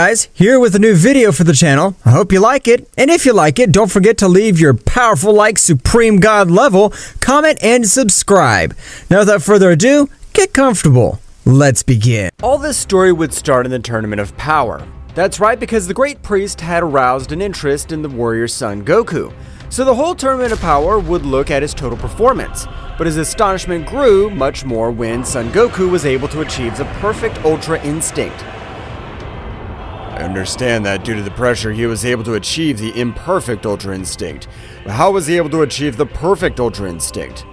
guys, here with a new video for the channel. I hope you like it, and if you like it, don't forget to leave your powerful like Supreme God level, comment, and subscribe. Now without further ado, get comfortable. Let's begin. All this story would start in the Tournament of Power. That's right, because the Great Priest had aroused an interest in the warrior's son Goku. So the whole Tournament of Power would look at his total performance. But his astonishment grew much more when Son Goku was able to achieve the perfect Ultra Instinct. I understand that due to the pressure he was able to achieve the imperfect Ultra Instinct. But how was he able to achieve the perfect Ultra Instinct?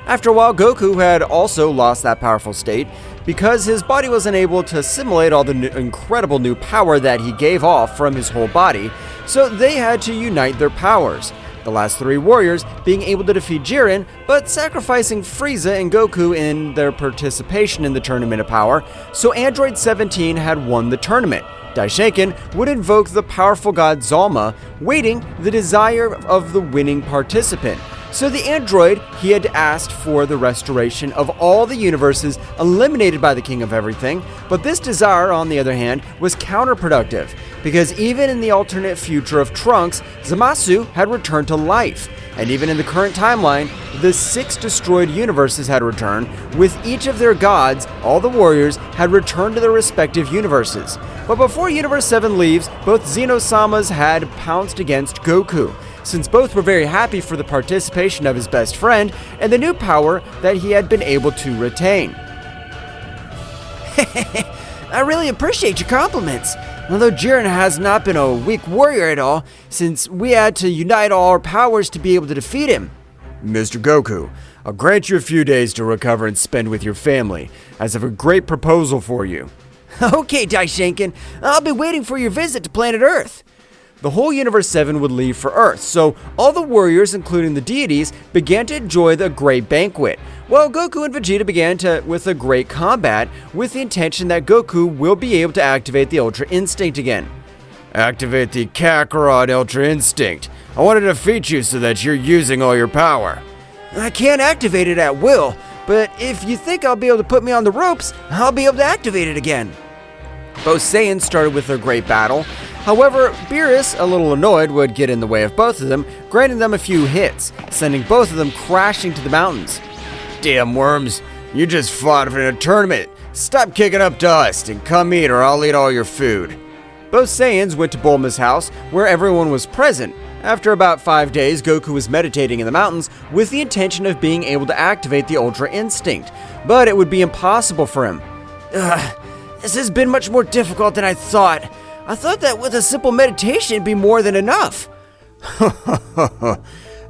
After a while, Goku had also lost that powerful state because his body wasn't able to assimilate all the incredible new power that he gave off from his whole body, so they had to unite their powers. The last three warriors being able to defeat Jiren, but sacrificing Frieza and Goku in their participation in the Tournament of Power, so Android 17 had won the tournament. Daishinkan would invoke the powerful god Zama, waiting the desire of the winning participant. So the android, he had asked for the restoration of all the universes eliminated by the King of Everything, but this desire, on the other hand, was counterproductive, because even in the alternate future of Trunks, Zamasu had returned to life, and even in the current timeline, the 6 destroyed universes had returned. With each of their gods, all the warriors had returned to their respective universes. But before Universe 7 leaves, both Zeno-samas had pounced against Goku, since both were very happy for the participation of his best friend and the new power that he had been able to retain. I really appreciate your compliments. Although Jiren has not been a weak warrior at all, since we had to unite all our powers to be able to defeat him. Mr. Goku, I'll grant you a few days to recover and spend with your family, as I have a great proposal for you. Okay, Daishinkan, I'll be waiting for your visit to planet Earth. The whole Universe 7 would leave for Earth, so all the warriors, including the deities, began to enjoy the great banquet, while Goku and Vegeta began with a great combat, with the intention that Goku will be able to activate the Ultra Instinct again. Activate the Kakarot Ultra Instinct. I want to defeat you so that you're using all your power. I can't activate it at will, but if you think I'll be able to put me on the ropes, I'll be able to activate it again. Both Saiyans started with their great battle. However, Beerus, a little annoyed, would get in the way of both of them, granting them a few hits, sending both of them crashing to the mountains. Damn worms, you just fought in a tournament. Stop kicking up dust and come eat or I'll eat all your food. Both Saiyans went to Bulma's house, where everyone was present. After about 5 days, Goku was meditating in the mountains with the intention of being able to activate the Ultra Instinct, but it would be impossible for him. This has been much more difficult than I thought. I thought that with a simple meditation it'd be more than enough.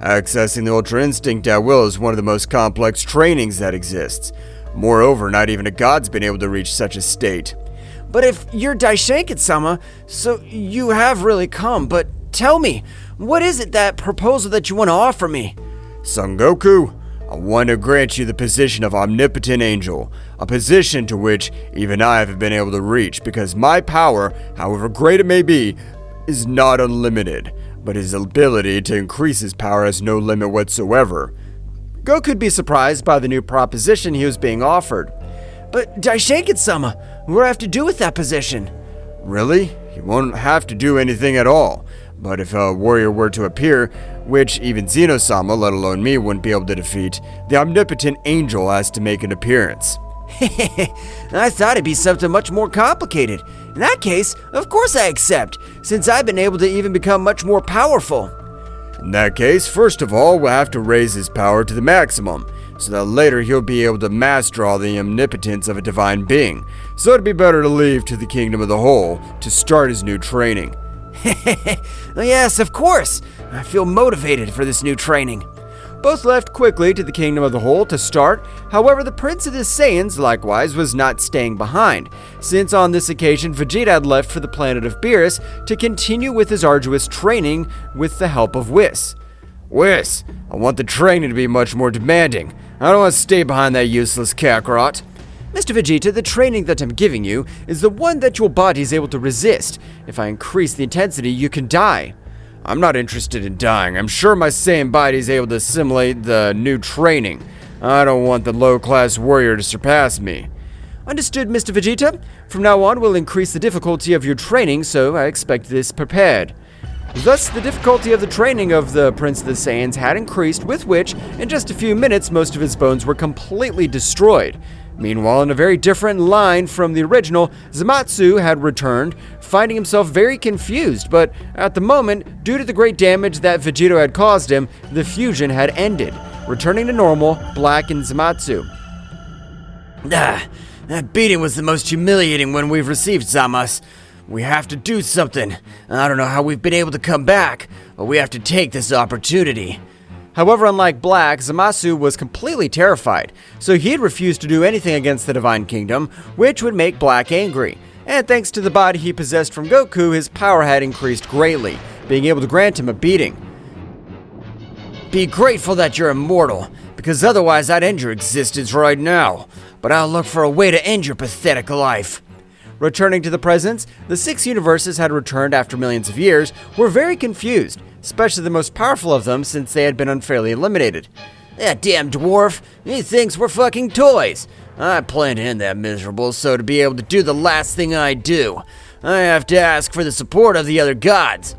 Accessing the Ultra Instinct at will is one of the most complex trainings that exists. Moreover, not even a god's been able to reach such a state. But if you're Daishinkan-sama, so you have really come, but tell me, what is it, that proposal that you want to offer me? Son Goku, I want to grant you the position of Omnipotent Angel, a position to which even I haven't been able to reach because my power, however great it may be, is not unlimited, but his ability to increase his power has no limit whatsoever. Goku could be surprised by the new proposition he was being offered. But Daishinkan-sama, what do I have to do with that position? Really? He won't have to do anything at all. But if a warrior were to appear, which even Zeno-sama, let alone me, wouldn't be able to defeat, the Omnipotent Angel has to make an appearance. I thought it'd be something much more complicated. In that case, of course I accept, since I've been able to even become much more powerful. In that case, first of all, we'll have to raise his power to the maximum, so that later he'll be able to master all the omnipotence of a divine being. So it'd be better to leave to the Kingdom of the Whole to start his new training. Yes, of course. I feel motivated for this new training. Both left quickly to the Kingdom of the Whole to start. However, the Prince of the Saiyans, likewise, was not staying behind, since on this occasion Vegeta had left for the planet of Beerus to continue with his arduous training with the help of Whis. Whis, I want the training to be much more demanding. I don't want to stay behind that useless Kakarot. Mr. Vegeta, the training that I'm giving you is the one that your body is able to resist. If I increase the intensity, you can die. I'm not interested in dying. I'm sure my Saiyan body is able to assimilate the new training. I don't want the low-class warrior to surpass me. Understood, Mr. Vegeta? From now on, we'll increase the difficulty of your training, so I expect this prepared. Thus, the difficulty of the training of the Prince of the Saiyans had increased, with which, in just a few minutes, most of his bones were completely destroyed. Meanwhile, in a very different line from the original, Zamasu had returned, finding himself very confused, but at the moment, due to the great damage that Vegeta had caused him, the fusion had ended, returning to normal, Black and Zamasu. That beating was the most humiliating one we've received, Zamas. We have to do something. I don't know how we've been able to come back, but we have to take this opportunity. However, unlike Black, Zamasu was completely terrified, so he had refused to do anything against the Divine Kingdom, which would make Black angry. And thanks to the body he possessed from Goku, his power had increased greatly, being able to grant him a beating. Be grateful that you're immortal, because otherwise I'd end your existence right now. But I'll look for a way to end your pathetic life. Returning to the present, the 6 universes had returned after millions of years, were very confused, especially the most powerful of them since they had been unfairly eliminated. That damn dwarf, he thinks we're fucking toys. I plan to end that miserable, so to be able to do the last thing I do, I have to ask for the support of the other gods.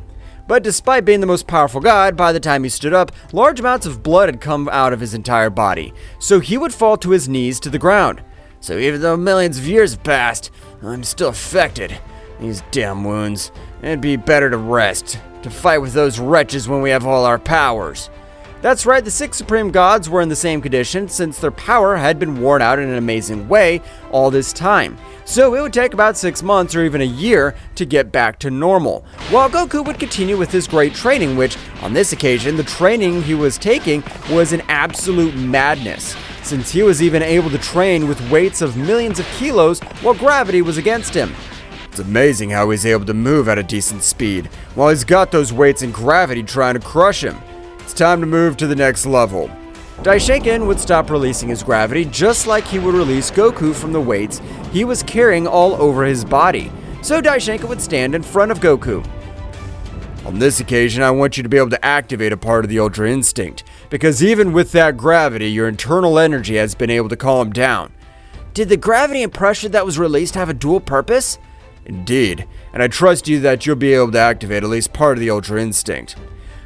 But despite being the most powerful god, by the time he stood up, large amounts of blood had come out of his entire body, so he would fall to his knees to the ground. So even though millions of years have passed, I'm still affected. These damn wounds. It'd be better to rest, to fight with those wretches when we have all our powers. That's right, the 6 supreme gods were in the same condition since their power had been worn out in an amazing way all this time. So it would take about 6 months or even a year to get back to normal, while Goku would continue with his great training, which, on this occasion, the training he was taking was an absolute madness, since he was even able to train with weights of millions of kilos while gravity was against him. It's amazing how he's able to move at a decent speed, while he's got those weights and gravity trying to crush him. It's time to move to the next level. Daishinkan would stop releasing his gravity just like he would release Goku from the weights he was carrying all over his body. So Daishinkan would stand in front of Goku. On this occasion, I want you to be able to activate a part of the Ultra Instinct, because even with that gravity, your internal energy has been able to calm down. Did the gravity and pressure that was released have a dual purpose? Indeed, and I trust you that you'll be able to activate at least part of the Ultra Instinct.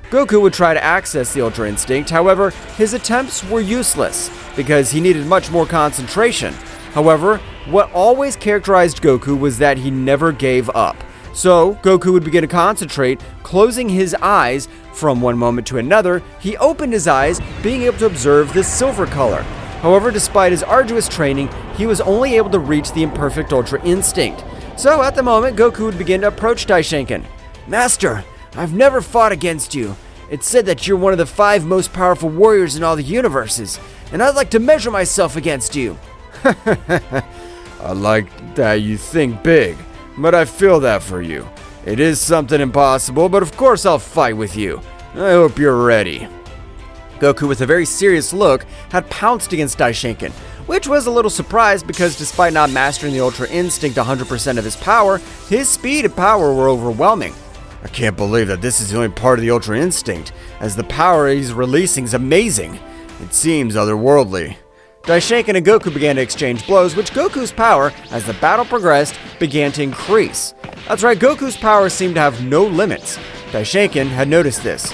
Goku would try to access the Ultra Instinct, however, his attempts were useless, because he needed much more concentration. However, what always characterized Goku was that he never gave up. So, Goku would begin to concentrate, closing his eyes. From one moment to another, he opened his eyes, being able to observe the silver color. However, despite his arduous training, he was only able to reach the imperfect Ultra Instinct. So, at the moment, Goku would begin to approach Daishinkan. Master, I've never fought against you. It's said that you're one of the 5 most powerful warriors in all the universes, and I'd like to measure myself against you. I like that you think big, but I feel that for you. It is something impossible, but of course I'll fight with you. I hope you're ready. Goku, with a very serious look, had pounced against Daishinkan, which was a little surprised because despite not mastering the Ultra Instinct 100% of his power, his speed and power were overwhelming. I can't believe that this is the only part of the Ultra Instinct, as the power he's releasing is amazing. It seems otherworldly. Daishinkan and Goku began to exchange blows, which Goku's power, as the battle progressed, began to increase. That's right, Goku's power seemed to have no limits. Daishinkan had noticed this.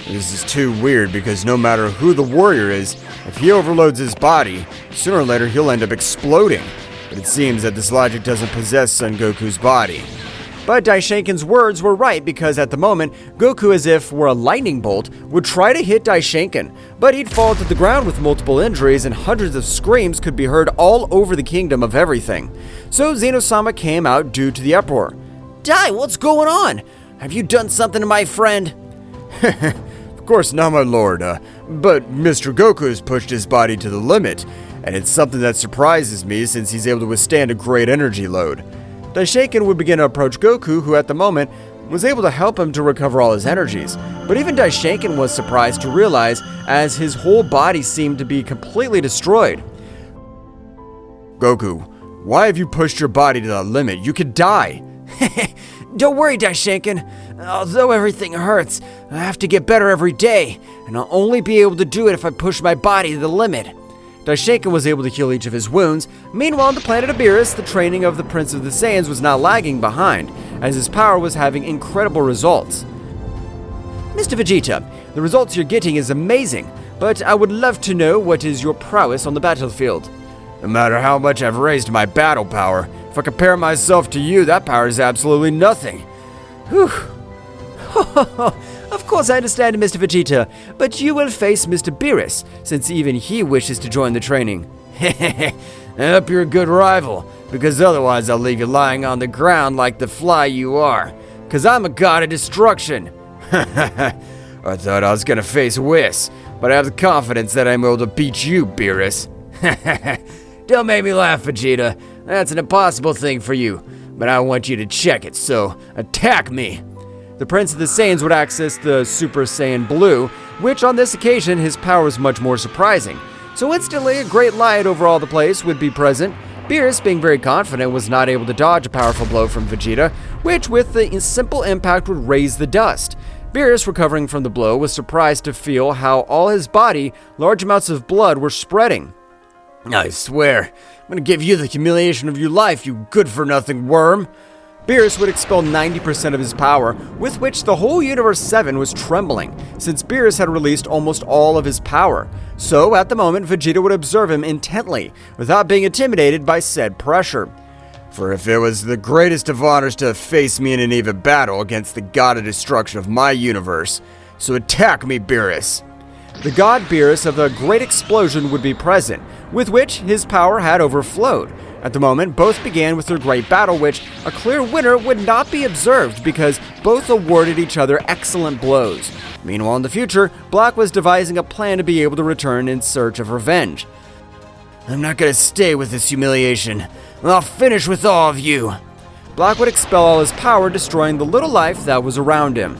This is too weird because no matter who the warrior is, if he overloads his body, sooner or later he'll end up exploding. But it seems that this logic doesn't possess Son Goku's body. But Daishinkan's words were right because at the moment, Goku, as if were a lightning bolt, would try to hit Daishinkan, but he'd fall to the ground with multiple injuries and hundreds of screams could be heard all over the kingdom of everything. So Zeno-sama came out due to the uproar. Dai, what's going on? Have you done something to my friend? Of course not, my lord, but Mr. Goku has pushed his body to the limit, and it's something that surprises me since he's able to withstand a great energy load. Daishinkan would begin to approach Goku, who at the moment was able to help him to recover all his energies. But even Daishinkan was surprised to realize as his whole body seemed to be completely destroyed. Goku, why have you pushed your body to the limit? You could die. Don't worry, Daishinkan. Although everything hurts, I have to get better every day, and I'll only be able to do it if I push my body to the limit. Daishinkan was able to heal each of his wounds. Meanwhile, on the planet Beerus, the training of the Prince of the Saiyans was not lagging behind, as his power was having incredible results. Mr. Vegeta, the results you're getting is amazing, but I would love to know what is your prowess on the battlefield. No matter how much I've raised my battle power, if I compare myself to you, that power is absolutely nothing. Whew. Of course I understand, Mr. Vegeta, but you will face Mr. Beerus, since even he wishes to join the training. I hope you're a good rival, because otherwise I'll leave you lying on the ground like the fly you are, because I'm a god of destruction. I thought I was gonna face Whis, but I have the confidence that I'm able to beat you, Beerus. Don't make me laugh, Vegeta. That's an impossible thing for you, but I want you to check it, so attack me. The Prince of the Saiyans would access the Super Saiyan Blue, which on this occasion his power was much more surprising. So instantly a great light over all the place would be present. Beerus, being very confident, was not able to dodge a powerful blow from Vegeta, which with the simple impact would raise the dust. Beerus, recovering from the blow, was surprised to feel how all his body, large amounts of blood were spreading. I swear, I'm gonna give you the humiliation of your life, you good-for-nothing worm. Beerus would expel 90% of his power, with which the whole Universe 7 was trembling, since Beerus had released almost all of his power. So, at the moment, Vegeta would observe him intently, without being intimidated by said pressure. For if it was the greatest of honors to face me in an even battle against the god of destruction of my universe, so attack me, Beerus. The god Beerus of the Great Explosion would be present, with which his power had overflowed. At the moment, both began with their great battle, which a clear winner would not be observed because both awarded each other excellent blows. Meanwhile, in the future, Black was devising a plan to be able to return in search of revenge. I'm not gonna stay with this humiliation. I'll finish with all of you. Black would expel all his power, destroying the little life that was around him.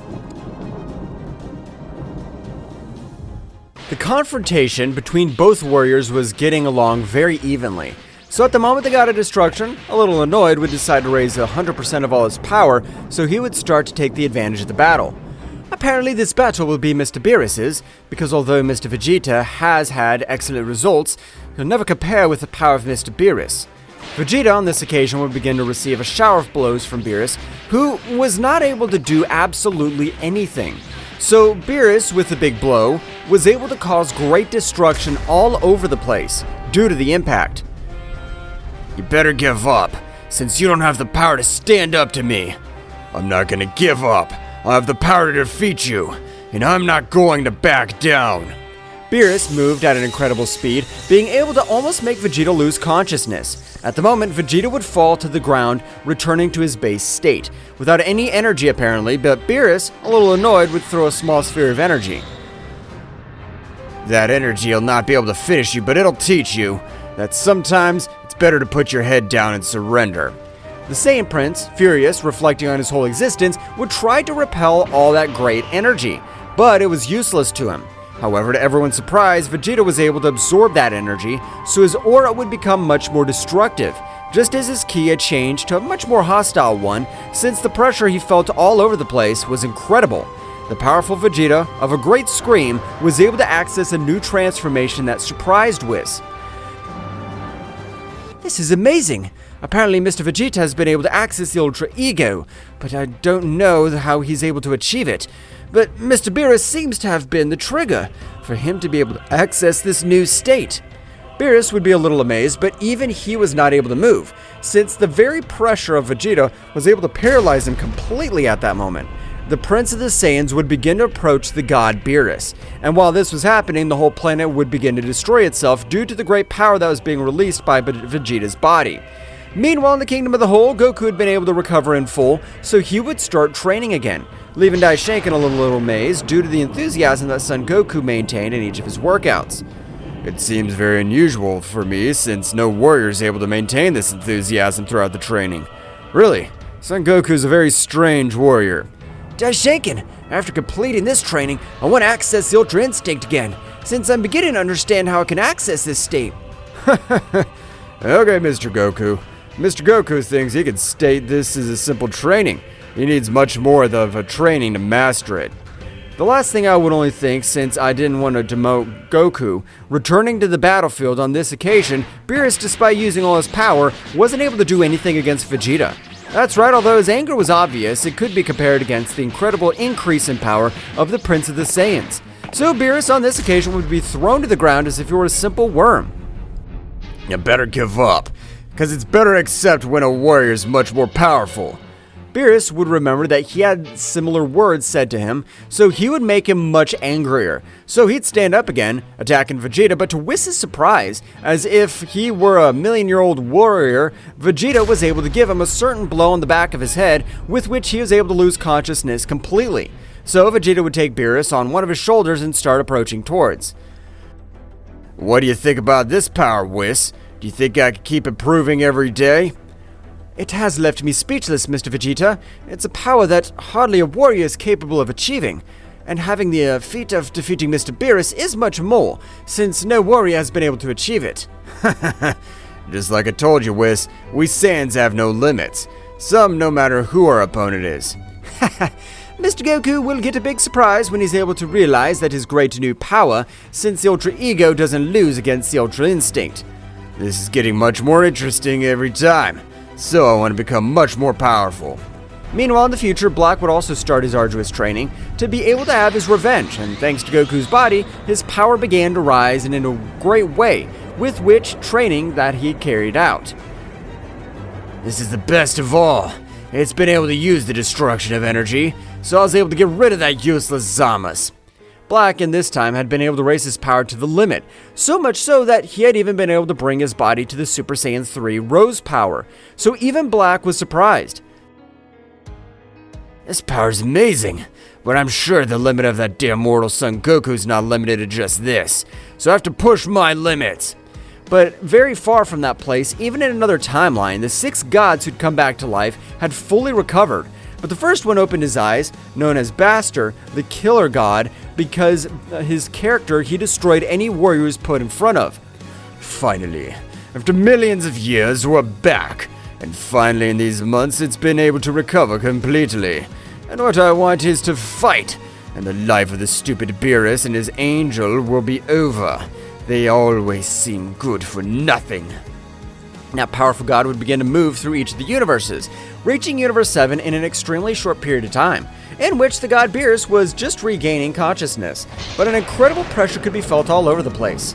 The confrontation between both warriors was getting along very evenly. So at the moment the god of destruction, a little annoyed, would decide to raise 100% of all his power, so he would start to take the advantage of the battle. Apparently this battle will be Mr. Beerus's, because although Mr. Vegeta has had excellent results, he'll never compare with the power of Mr. Beerus. Vegeta on this occasion would begin to receive a shower of blows from Beerus, who was not able to do absolutely anything. So Beerus, with the big blow, was able to cause great destruction all over the place, due to the impact. You better give up, since you don't have the power to stand up to me. I'm not gonna give up. I have the power to defeat you, and I'm not going to back down. Beerus moved at an incredible speed, being able to almost make Vegeta lose consciousness. At the moment, Vegeta would fall to the ground, returning to his base state, without any energy apparently, but Beerus, a little annoyed, would throw a small sphere of energy. That energy will not be able to finish you, but it'll teach you that sometimes it's better to put your head down and surrender. The Saiyan Prince, furious, reflecting on his whole existence, would try to repel all that great energy, but it was useless to him. However, to everyone's surprise, Vegeta was able to absorb that energy, so his aura would become much more destructive, just as his ki had changed to a much more hostile one, since the pressure he felt all over the place was incredible. The powerful Vegeta, of a great scream, was able to access a new transformation that surprised Whis. This is amazing! Apparently Mr. Vegeta has been able to access the Ultra Ego, but I don't know how he's able to achieve it. But Mr. Beerus seems to have been the trigger for him to be able to access this new state. Beerus would be a little amazed, but even he was not able to move, since the very pressure of Vegeta was able to paralyze him completely at that moment. The Prince of the Saiyans would begin to approach the god Beerus, and while this was happening, the whole planet would begin to destroy itself due to the great power that was being released by Vegeta's body. Meanwhile, in the Kingdom of the Whole, Goku had been able to recover in full, so he would start training again, leaving Daishinkan a little amazed due to the enthusiasm that Son Goku maintained in each of his workouts. It seems very unusual for me, since no warrior is able to maintain this enthusiasm throughout the training. Really, Son Goku is a very strange warrior. Daishinkan, after completing this training, I want to access the Ultra Instinct again, since I'm beginning to understand how I can access this state. Okay, Mr. Goku. Mr. Goku thinks he can state this is a simple training. He needs much more of a training to master it. The last thing I would only think, since I didn't want to demote Goku, returning to the battlefield on this occasion, Beerus, despite using all his power, wasn't able to do anything against Vegeta. That's right, although his anger was obvious, it could be compared against the incredible increase in power of the Prince of the Saiyans. So Beerus on this occasion would be thrown to the ground as if he were a simple worm. You better give up, because it's better to accept when a warrior is much more powerful. Beerus would remember that he had similar words said to him, so he would make him much angrier. So he'd stand up again, attacking Vegeta, but to Whis' surprise, as if he were a million-year-old warrior, Vegeta was able to give him a certain blow on the back of his head, with which he was able to lose consciousness completely. So Vegeta would take Beerus on one of his shoulders and start approaching towards. What do you think about this power, Whis? Do you think I could keep improving every day? It has left me speechless, Mr. Vegeta. It's a power that hardly a warrior is capable of achieving. And having the feat of defeating Mr. Beerus is much more, since no warrior has been able to achieve it. Just like I told you, Whis, we Saiyans have no limits. Some no matter who our opponent is. Mr. Goku will get a big surprise when he's able to realize that his great new power, since the Ultra Ego doesn't lose against the Ultra Instinct. This is getting much more interesting every time. So I want to become much more powerful. Meanwhile, in the future, Black would also start his arduous training to be able to have his revenge, and thanks to Goku's body, his power began to rise in a great way, with which training that he carried out. This is the best of all. It's been able to use the destruction of energy, so I was able to get rid of that useless Zamas. Black, in this time, had been able to raise his power to the limit, so much so that he had even been able to bring his body to the Super Saiyan 3 Rose power, so even Black was surprised. This power's amazing, but I'm sure the limit of that damn mortal Son Goku's not limited to just this, so I have to push my limits. But very far from that place, even in another timeline, the 6 gods who'd come back to life had fully recovered. But the first one opened his eyes, known as Baster, the killer god, because his character he destroyed any warrior he was put in front of. Finally, after millions of years, we're back. And finally in these months, it's been able to recover completely. And what I want is to fight. And the life of the stupid Beerus and his angel will be over. They always seem good for nothing. That powerful god would begin to move through each of the universes, reaching Universe 7 in an extremely short period of time, in which the god Beerus was just regaining consciousness, but an incredible pressure could be felt all over the place.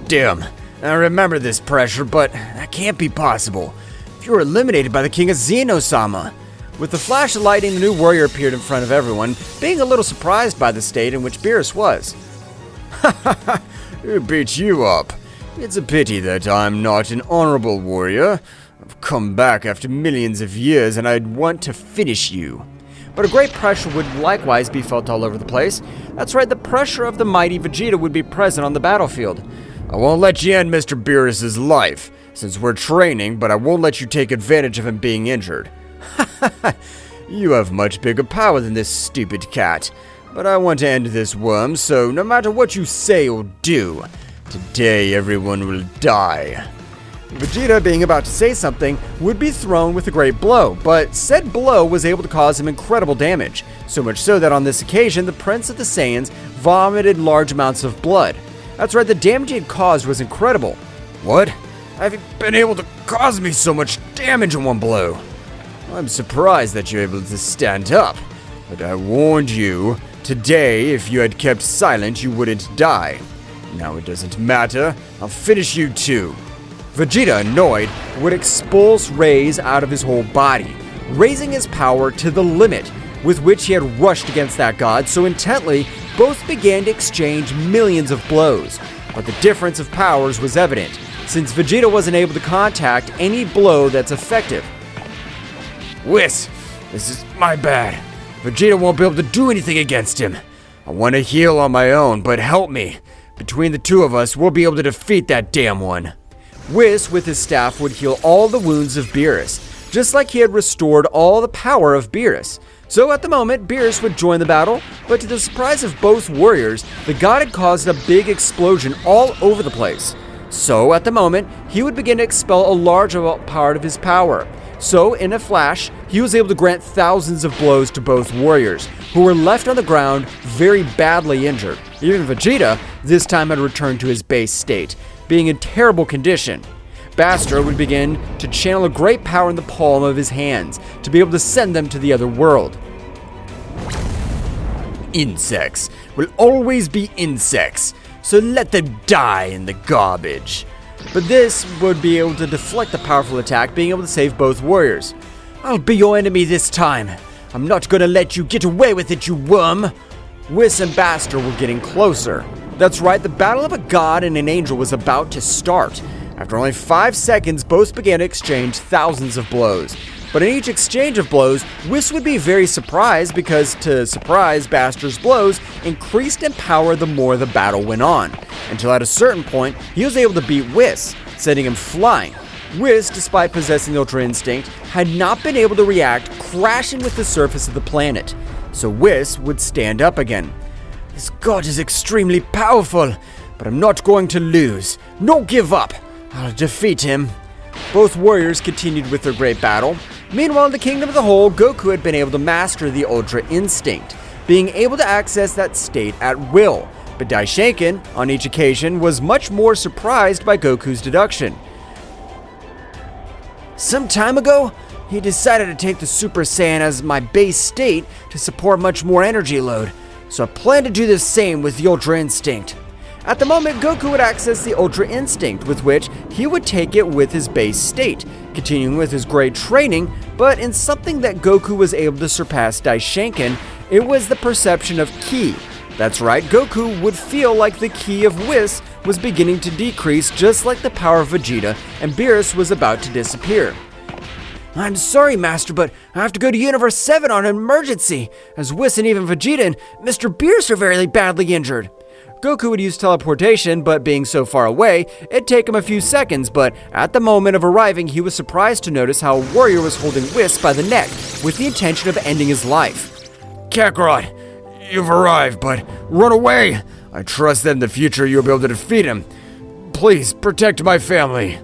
Damn, I remember this pressure, but that can't be possible. If you were eliminated by the king of Zeno-sama. With the flash of lightning, the new warrior appeared in front of everyone, being a little surprised by the state in which Beerus was. Who beat you up? It's a pity that I'm not an honorable warrior. I've come back after millions of years and I'd want to finish you. But a great pressure would likewise be felt all over the place. That's right, the pressure of the mighty Vegeta would be present on the battlefield. I won't let you end Mr. Beerus' life, since we're training, but I won't let you take advantage of him being injured. You have much bigger power than this stupid cat, but I want to end this worm, so no matter what you say or do, today everyone will die. Vegeta, being about to say something, would be thrown with a great blow, but said blow was able to cause him incredible damage, so much so that on this occasion the Prince of the Saiyans vomited large amounts of blood. That's right, the damage he had caused was incredible. What? Have you been able to cause me so much damage in one blow? I'm surprised that you're able to stand up, but I warned you, today if you had kept silent you wouldn't die. Now it doesn't matter, I'll finish you too. Vegeta, annoyed, would expulse rays out of his whole body, raising his power to the limit, with which he had rushed against that god so intently, both began to exchange millions of blows. But the difference of powers was evident, since Vegeta wasn't able to contact any blow that's effective. Whis, this is my bad. Vegeta won't be able to do anything against him. I want to heal on my own, but help me. Between the two of us, we'll be able to defeat that damn one. Whis, with his staff, would heal all the wounds of Beerus, just like he had restored all the power of Beerus. So at the moment, Beerus would join the battle, but to the surprise of both warriors, the god had caused a big explosion all over the place. So at the moment, he would begin to expel a large part of his power, So, in a flash, he was able to grant thousands of blows to both warriors, who were left on the ground very badly injured. Even Vegeta, this time had returned to his base state, being in terrible condition. Bastor would begin to channel a great power in the palm of his hands to be able to send them to the other world. Insects will always be insects, so let them die in the garbage. But this would be able to deflect the powerful attack, being able to save both warriors. I'll be your enemy this time. I'm not gonna let you get away with it, you worm. Whis and Bastor were getting closer. That's right, the battle of a god and an angel was about to start. After only 5 seconds, both began to exchange thousands of blows. But in each exchange of blows, Whis would be very surprised because, to surprise, Bastor's blows increased in power the more the battle went on, until at a certain point, he was able to beat Whis, sending him flying. Whis, despite possessing the Ultra Instinct, had not been able to react, crashing with the surface of the planet. So Whis would stand up again. This god is extremely powerful, but I'm not going to lose. No give up. I'll defeat him. Both warriors continued with their great battle. Meanwhile, in the Kingdom of the Whole, Goku had been able to master the Ultra Instinct, being able to access that state at will. But Daishinkan, on each occasion, was much more surprised by Goku's deduction. Some time ago, he decided to take the Super Saiyan as my base state to support much more energy load, so I plan to do the same with the Ultra Instinct. At the moment, Goku would access the Ultra Instinct, with which he would take it with his base state, continuing with his great training, but in something that Goku was able to surpass Daishinkan, it was the perception of ki. That's right, Goku would feel like the ki of Whis was beginning to decrease, just like the power of Vegeta, and Beerus was about to disappear. I'm sorry, Master, but I have to go to Universe 7 on an emergency, as Whis and even Vegeta and Mr. Beerus are very badly injured. Goku would use teleportation, but being so far away, it'd take him a few seconds, but at the moment of arriving, he was surprised to notice how a warrior was holding Whis by the neck, with the intention of ending his life. Kakarot, you've arrived, but run away! I trust that in the future you'll be able to defeat him. Please, protect my family.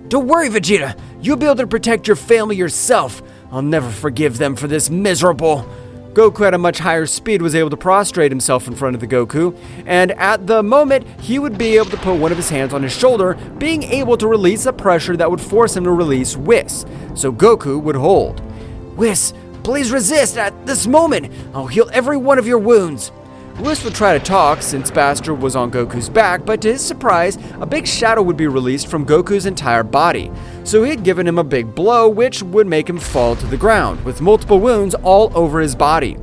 Don't worry, Vegeta. You'll be able to protect your family yourself. I'll never forgive them for this miserable... Goku at a much higher speed was able to prostrate himself in front of the Goku, and at the moment, he would be able to put one of his hands on his shoulder, being able to release a pressure that would force him to release Whis, so Goku would hold. Whis, please resist at this moment. I'll heal every one of your wounds. Whis would try to talk since Bastor was on Goku's back, but to his surprise, a big shadow would be released from Goku's entire body. So he had given him a big blow, which would make him fall to the ground, with multiple wounds all over his body.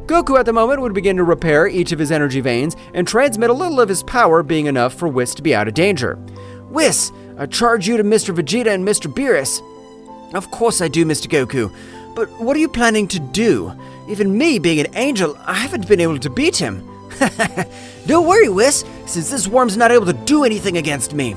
Goku at the moment would begin to repair each of his energy veins and transmit a little of his power, being enough for Whis to be out of danger. Whis, I charge you to Mr. Vegeta and Mr. Beerus. Of course I do, Mr. Goku, but what are you planning to do? Even me, being an angel, I haven't been able to beat him. Don't worry, Whis, since this worm's not able to do anything against me.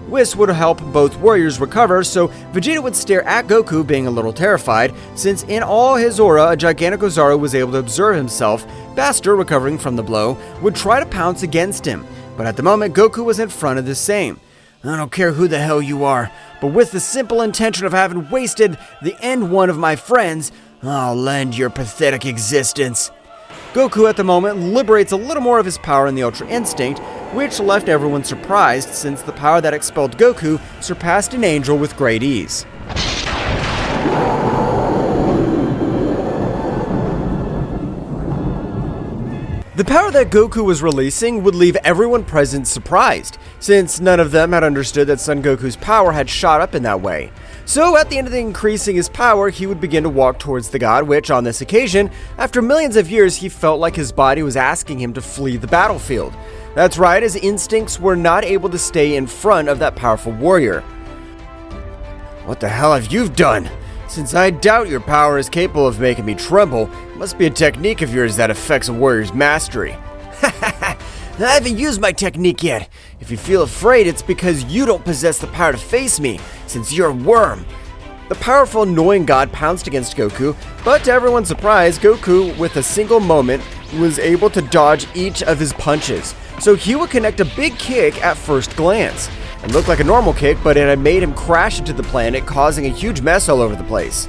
Whis would help both warriors recover, so Vegeta would stare at Goku, being a little terrified, since in all his aura, a Gigantamaru was able to observe himself. Bastor, recovering from the blow, would try to pounce against him, but at the moment, Goku was in front of the same. I don't care who the hell you are, but with the simple intention of having wasted the end one of my friends, I'll end your pathetic existence. Goku at the moment liberates a little more of his power in the Ultra Instinct, which left everyone surprised since the power that expelled Goku surpassed an angel with great ease. The power that Goku was releasing would leave everyone present surprised, since none of them had understood that Son Goku's power had shot up in that way. So at the end of increasing his power, he would begin to walk towards the god, which on this occasion, after millions of years, he felt like his body was asking him to flee the battlefield. That's right, his instincts were not able to stay in front of that powerful warrior. What the hell have you done? Since I doubt your power is capable of making me tremble, it must be a technique of yours that affects a warrior's mastery. I haven't used my technique yet. If you feel afraid, it's because you don't possess the power to face me, since you're a worm. The powerful, annoying god pounced against Goku, but to everyone's surprise, Goku, with a single moment, was able to dodge each of his punches, so he would connect a big kick at first glance. It looked like a normal kick, but it had made him crash into the planet, causing a huge mess all over the place.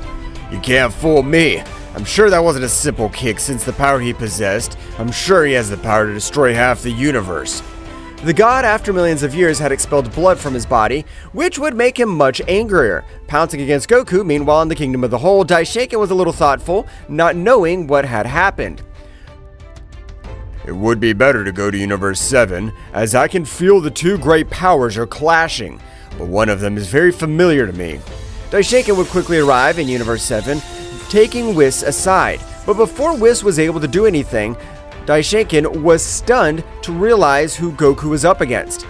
You can't fool me. I'm sure that wasn't a simple kick since the power he possessed. I'm sure he has the power to destroy half the universe. The god, after millions of years, had expelled blood from his body, which would make him much angrier. Pouncing against Goku, meanwhile, in the Kingdom of the Whole, Daishinkan was a little thoughtful, not knowing what had happened. It would be better to go to Universe 7, as I can feel the two great powers are clashing, but one of them is very familiar to me. Daishinkan would quickly arrive in Universe 7, taking Whis aside. But before Whis was able to do anything, Daishinkan was stunned to realize who Goku was up against.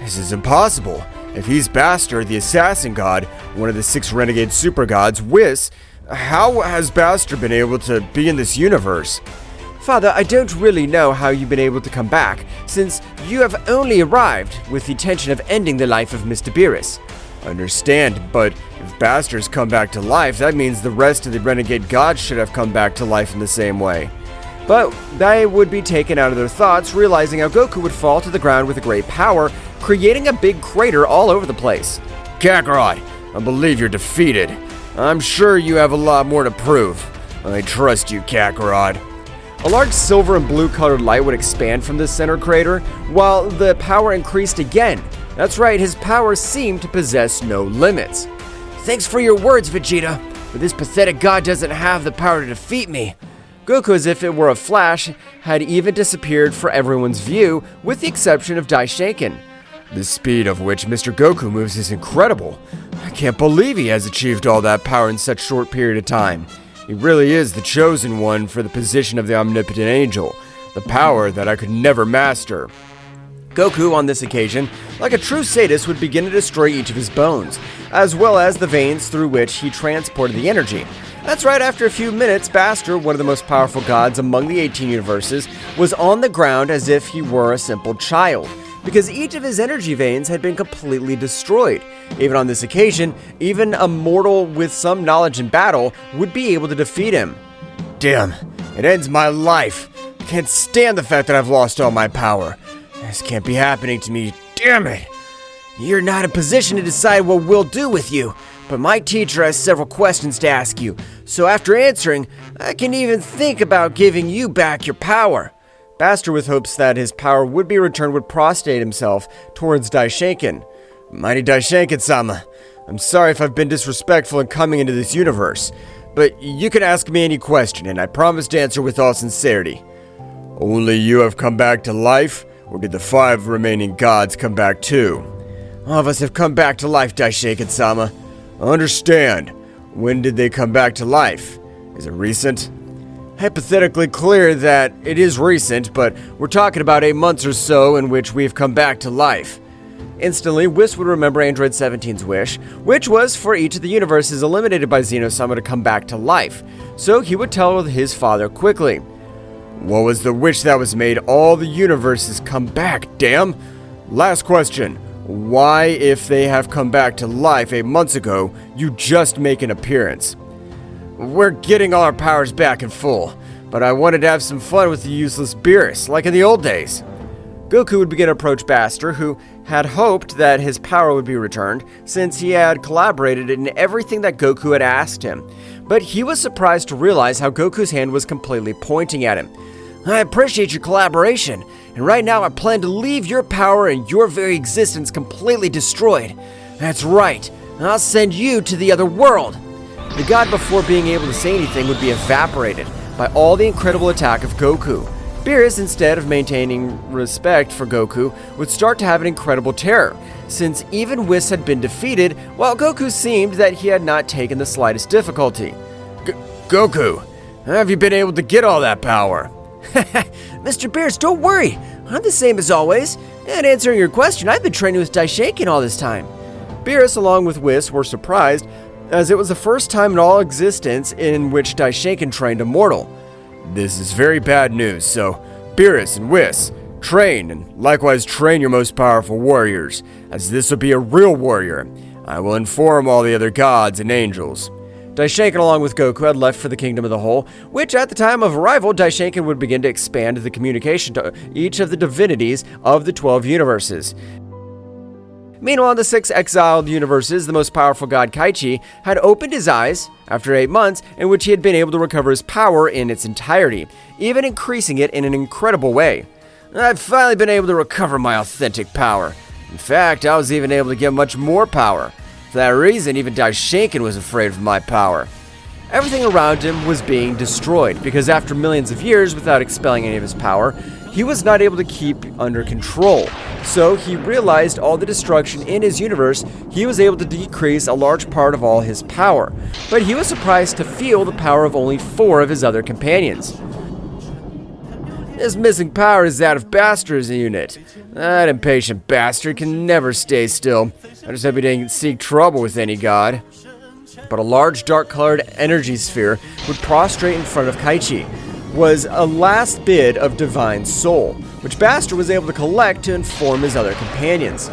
This is impossible. If he's Baster, the assassin god, one of the 6 renegade super gods, Whis, how has Baster been able to be in this universe? Father, I don't really know how you've been able to come back, since you have only arrived with the intention of ending the life of Mr. Beerus. I understand, but if Baster's come back to life, that means the rest of the renegade gods should have come back to life in the same way. But they would be taken out of their thoughts, realizing how Goku would fall to the ground with a great power, creating a big crater all over the place. Kakarot, I believe you're defeated. I'm sure you have a lot more to prove. I trust you, Kakarot. A large silver and blue colored light would expand from the center crater, while the power increased again. That's right, his power seemed to possess no limits. Thanks for your words, Vegeta, but this pathetic god doesn't have the power to defeat me. Goku, as if it were a flash, had even disappeared for everyone's view, with the exception of Daishinkan. The speed of which Mr. Goku moves is incredible. I can't believe he has achieved all that power in such a short period of time. He really is the chosen one for the position of the Omnipotent Angel, the power that I could never master. Goku, on this occasion, like a true sadist, would begin to destroy each of his bones, as well as the veins through which he transported the energy. That's right, after a few minutes, Baster, one of the most powerful gods among the 18 universes, was on the ground as if he were a simple child, because each of his energy veins had been completely destroyed. Even on this occasion, even a mortal with some knowledge in battle would be able to defeat him. Damn, it ends my life. I can't stand the fact that I've lost all my power. This can't be happening to me, damn it. You're not in position to decide what we'll do with you, but my teacher has several questions to ask you, so after answering, I can even think about giving you back your power. Baster, with hopes that his power would be returned, would prostrate himself towards Daishinkan. Mighty Daishinkan-sama, I'm sorry if I've been disrespectful in coming into this universe, but you can ask me any question, and I promise to answer with all sincerity. Only you have come back to life, or did the 5 remaining gods come back too? All of us have come back to life, Daishinkan-sama. I understand. When did they come back to life? Is it recent? Hypothetically clear that it is recent, but we're talking about 8 months or so in which we've come back to life. Instantly, Whis would remember Android 17's wish, which was for each of the universes eliminated by Zeno-sama to come back to life, so he would tell his father quickly. What was the wish that was made all the universes come back, damn? Last question. Why, if they have come back to life 8 months ago, you just make an appearance? We're getting all our powers back in full, but I wanted to have some fun with the useless Beerus, like in the old days. Goku would begin to approach Baster, who had hoped that his power would be returned, since he had collaborated in everything that Goku had asked him. But he was surprised to realize how Goku's hand was completely pointing at him. I appreciate your collaboration, and right now I plan to leave your power and your very existence completely destroyed. That's right, I'll send you to the other world. The god, before being able to say anything, would be evaporated by all the incredible attack of Goku. Beerus, instead of maintaining respect for Goku, would start to have an incredible terror, since even Whis had been defeated, while Goku seemed that he had not taken the slightest difficulty. Goku, how have you been able to get all that power? Mr. Beerus, don't worry. I'm the same as always. And answering your question, I've been training with Daishinkan all this time. Beerus, along with Whis, were surprised, as it was the first time in all existence in which Daishinkan trained a mortal. This is very bad news, so Beerus and Whis, train, and likewise train your most powerful warriors, as this will be a real warrior. I will inform all the other gods and angels. Daishinkan, along with Goku, had left for the Kingdom of the Whole, which at the time of arrival, Daishinkan would begin to expand the communication to each of the divinities of the 12 universes. Meanwhile, in the 6 exiled universes, the most powerful god Kaichi had opened his eyes after 8 months in which he had been able to recover his power in its entirety, even increasing it in an incredible way. I've finally been able to recover my authentic power. In fact, I was even able to get much more power. For that reason, even Daishinkan was afraid of my power. Everything around him was being destroyed because after millions of years without expelling any of his power, he was not able to keep under control. So he realized all the destruction in his universe, he was able to decrease a large part of all his power. But he was surprised to feel the power of only 4 of his other companions. This missing power is that of Bastard's unit. That impatient bastard can never stay still. I just hope he didn't seek trouble with any god. But a large dark-colored energy sphere would prostrate in front of Kaichi was a last bit of divine soul, which Bastard was able to collect to inform his other companions.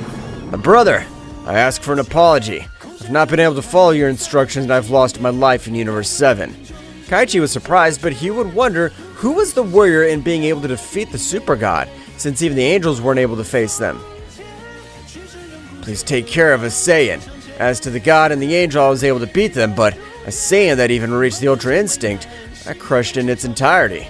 My brother, I ask for an apology. I've not been able to follow your instructions and I've lost my life in Universe 7. Kaichi was surprised, but he would wonder who was the warrior in being able to defeat the super god, since even the angels weren't able to face them. Please take care of a Saiyan. As to the god and the angel, I was able to beat them, but a Saiyan that even reached the Ultra Instinct, I crushed in its entirety.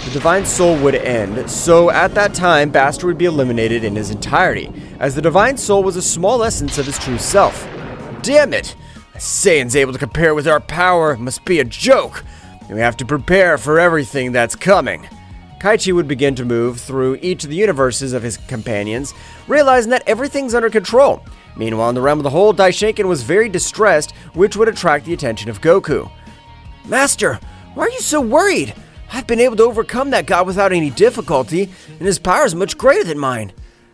The Divine Soul would end, so at that time, Bastard would be eliminated in his entirety, as the Divine Soul was a small essence of his true self. Damn it! A Saiyan's able to compare with our power. It must be a joke. We have to prepare for everything that's coming. Kaichi would begin to move through each of the universes of his companions, realizing that everything's under control. Meanwhile, in the realm of the whole, Daishinkan was very distressed, which would attract the attention of Goku. Master, why are you so worried? I've been able to overcome that god without any difficulty, and his power is much greater than mine.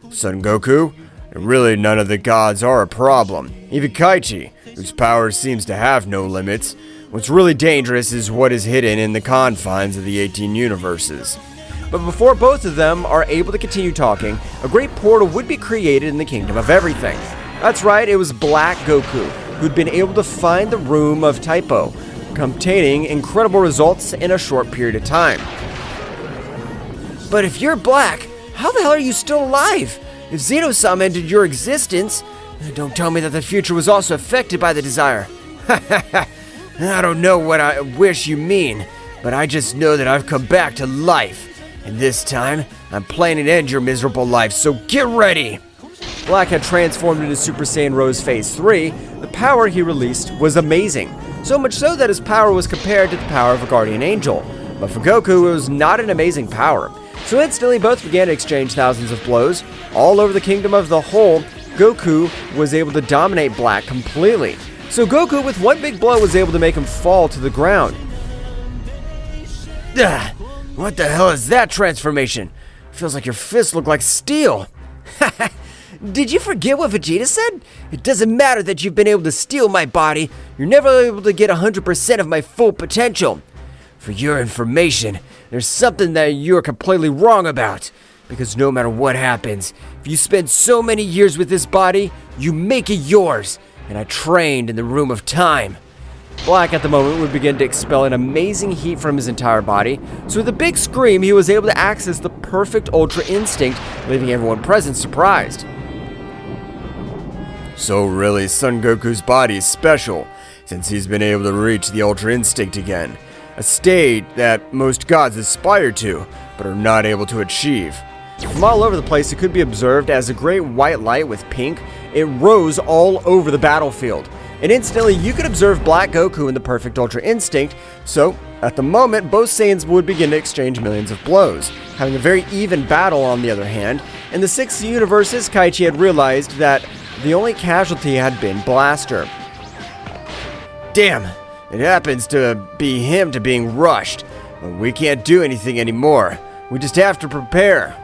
Son Goku, really none of the gods are a problem. Even Kaichi, whose power seems to have no limits. What's really dangerous is what is hidden in the confines of the 18 universes. But before both of them are able to continue talking, a great portal would be created in the Kingdom of Everything. That's right, it was Black Goku, who'd been able to find the Room of Typo, containing incredible results in a short period of time. But if you're Black, how the hell are you still alive? If Zeno-sama ended your existence, don't tell me that the future was also affected by the desire. I don't know what I wish you mean, but I just know that I've come back to life. And this time, I'm planning to end your miserable life, so get ready! Black had transformed into Super Saiyan Rose Phase 3. The power he released was amazing, so much so that his power was compared to the power of a guardian angel. But for Goku, it was not an amazing power. So instantly, both began to exchange thousands of blows. All over the Kingdom of the Whole, Goku was able to dominate Black completely. So Goku, with one big blow, was able to make him fall to the ground. What the hell is that transformation? Feels like your fists look like steel. Did you forget what Vegeta said? It doesn't matter that you've been able to steal my body. You're never able to get 100% of my full potential. For your information, there's something that you're completely wrong about. Because no matter what happens, if you spend so many years with this body, you make it yours. And I trained in the Room of Time. Black at the moment would begin to expel an amazing heat from his entire body, so with a big scream he was able to access the perfect Ultra Instinct, leaving everyone present surprised. So really, Son Goku's body is special, since he's been able to reach the Ultra Instinct again, a state that most gods aspire to, but are not able to achieve. From all over the place, it could be observed as a great white light with pink. It rose all over the battlefield. And instantly, you could observe Black Goku in the perfect Ultra Instinct, so at the moment, both Saiyans would begin to exchange millions of blows, having a very even battle on the other hand. In the 6 universes, Kaichi had realized that the only casualty had been Blaster. Damn, it happens to be him to being rushed. We can't do anything anymore. We just have to prepare.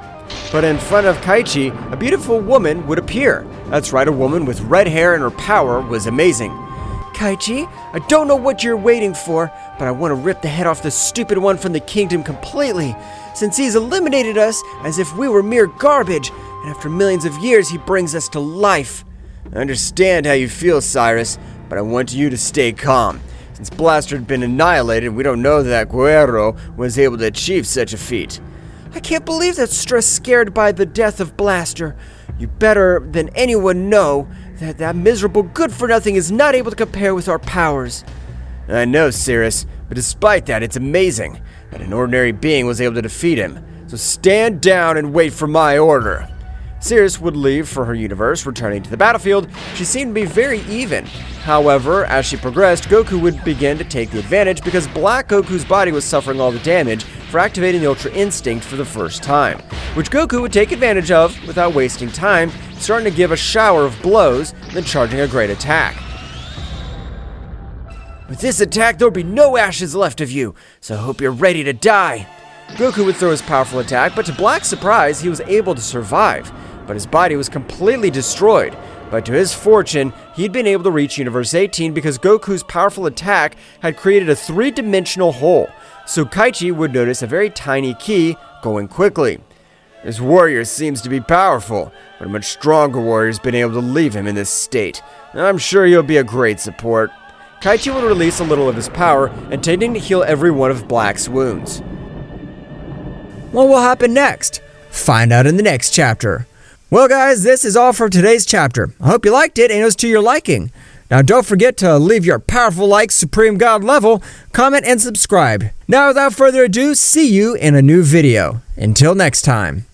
But in front of Kaichi, a beautiful woman would appear. That's right, a woman with red hair, and her power was amazing. Kaichi, I don't know what you're waiting for, but I want to rip the head off the stupid one from the kingdom completely, since he's eliminated us as if we were mere garbage, and after millions of years he brings us to life. I understand how you feel, Cyrus, but I want you to stay calm. Since Blaster had been annihilated, we don't know that Guerrero was able to achieve such a feat. I can't believe that Stress scared by the death of Blaster. You better than anyone know that that miserable good-for-nothing is not able to compare with our powers. I know, Cirrus, but despite that, it's amazing that an ordinary being was able to defeat him. So stand down and wait for my order. Cirrus would leave for her universe, returning to the battlefield. She seemed to be very even. However, as she progressed, Goku would begin to take the advantage because Black Goku's body was suffering all the damage for activating the Ultra Instinct for the first time, which Goku would take advantage of without wasting time, starting to give a shower of blows, then charging a great attack. With this attack, there'll be no ashes left of you, so I hope you're ready to die. Goku would throw his powerful attack, but to Black's surprise, he was able to survive. But his body was completely destroyed. But to his fortune, he'd been able to reach Universe 18 because Goku's powerful attack had created a 3-dimensional hole. So Kaichi would notice a very tiny key going quickly. This warrior seems to be powerful, but a much stronger warrior's been able to leave him in this state. I'm sure you'll be a great support. Kaichi would release a little of his power, intending to heal every one of Black's wounds. What will happen next? Find out in the next chapter. Well guys, this is all for today's chapter. I hope you liked it and it was to your liking. Now don't forget to leave your powerful like Supreme God level, comment and subscribe. Now without further ado, see you in a new video. Until next time.